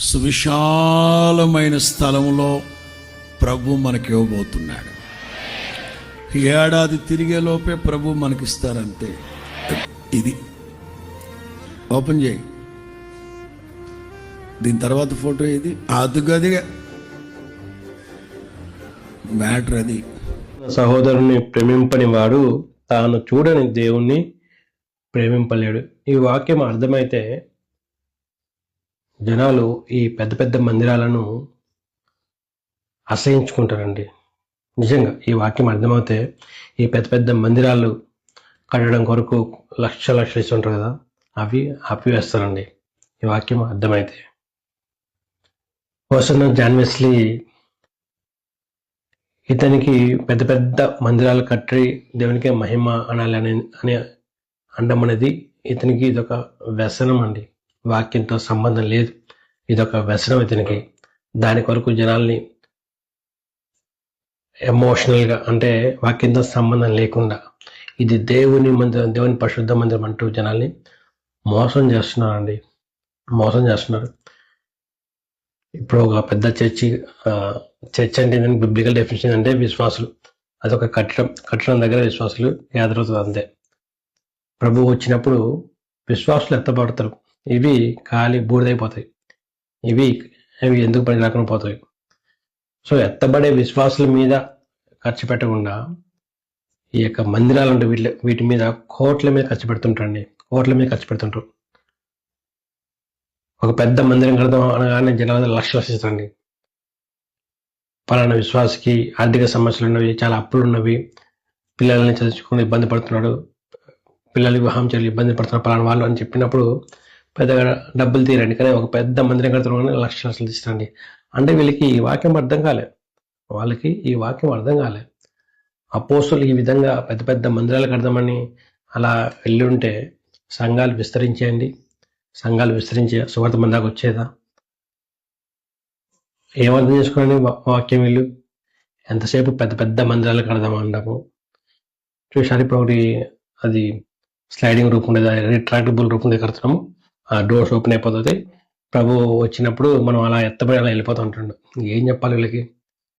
సువిశాలమైన స్థలంలో ప్రభు మనకి ఇవ్వబోతున్నాడు. ఏడాది తిరిగే లోపే ప్రభు మనకిస్తారంతే. ఇది ఓపెన్ చేయి. దీని తర్వాత ఫోటో ఇది. అదుగదిగా మ్యాటర్ అది. సహోదరుని ప్రేమింపని వాడు తాను చూడని దేవుణ్ణి ప్రేమింపలేడు. ఈ వాక్యం అర్థమైతే జనాలు ఈ పెద్ద పెద్ద మందిరాలను అసహించుకుంటారండి. నిజంగా ఈ వాక్యం అర్థమైతే ఈ పెద్ద పెద్ద మందిరాలు కట్టడం కొరకు లక్షలు ఇస్తుంటారు కదా, అవి ఆపివేస్తారండి ఈ వాక్యం అర్థమైతే. వసన జాన్ వెస్లీ ఇతనికి పెద్ద పెద్ద మందిరాలు కట్టి దేవునికి మహిమ అనాలని అనడం అనేది ఇతనికి ఇదొక వ్యసనం అండి. వాక్యంతో సంబంధం లేదు, ఇదొక వ్యసనం ఇతనికి. దాని కొరకు జనాల్ని ఎమోషనల్గా, అంటే వాక్యంతో సంబంధం లేకుండా ఇది దేవుని మందిరం, దేవుని పరిశుద్ధ మందిరం అంటూ జనాల్ని మోసం చేస్తున్నారండి, మోసం చేస్తున్నారు. ఇప్పుడు ఒక పెద్ద చర్చ్ అంటే బిబ్లికల్ డెఫినేషన్ అంటే విశ్వాసులు, అదొక కట్టడం దగ్గర విశ్వాసులు ఎదురవుతుంది అంతే. ప్రభు వచ్చినప్పుడు విశ్వాసులు ఎత్తబడతారు, ఇవి ఖాళీ బూడిదైపోతాయి, ఇవి ఎందుకు పని రాకుండా పోతాయి. సో ఎత్తబడే విశ్వాసుల మీద ఖర్చు పెట్టకుండా ఈ యొక్క మందిరాలు అంటే వీటి మీద కోట్ల మీద ఖర్చు పెడుతుంటారండి, కోట్ల మీద ఖర్చు పెడుతుంటారు. ఒక పెద్ద మందిరం కడదాం అనగానే జనాలు లక్షలు ఇస్తారండి. పలానా విశ్వాసకి ఆర్థిక సమస్యలు ఉన్నవి, చాలా అప్పులు ఉన్నవి, పిల్లల్ని చదువుకుని ఇబ్బంది పడుతున్నాడు, పిల్లలకి వివాహం చేయాలి ఇబ్బంది పడుతున్నారు పలానా వాళ్ళు అని చెప్పినప్పుడు పెద్దగా డబ్బులు తీరండి. కానీ ఒక పెద్ద మందిరం కడుతున్నాం లక్షలు ఇస్తారండి. అంటే వీళ్ళకి ఈ వాక్యం అర్థం కాలే, వాళ్ళకి ఈ వాక్యం అర్థం కాలే. అపోస్తులు ఈ విధంగా పెద్ద పెద్ద మందిరాలు కడదామని అలా వెళ్ళి ఉంటే సంఘాలు విస్తరించేయండి, సంఘాలు విస్తరించే సువార్త మంది దాకా వచ్చేదా? ఏమర్థం చేసుకోండి వాక్యం. వీళ్ళు ఎంతసేపు పెద్ద పెద్ద మందిరాలు కడదామన్నాము. చూసారు ఇప్పుడు ఒకటి అది స్లైడింగ్ రూప్ ఉండేది, రిట్రాక్టబుల్ రూప్ ఉండేది కడుతున్నాము, ఆ డోర్స్ ఓపెన్ అయిపోతుంది. ప్రభు వచ్చినప్పుడు మనం అలా ఎత్తబడి అలా వెళ్ళిపోతూ ఉంటుండు. ఏం చెప్పాలి వీళ్ళకి?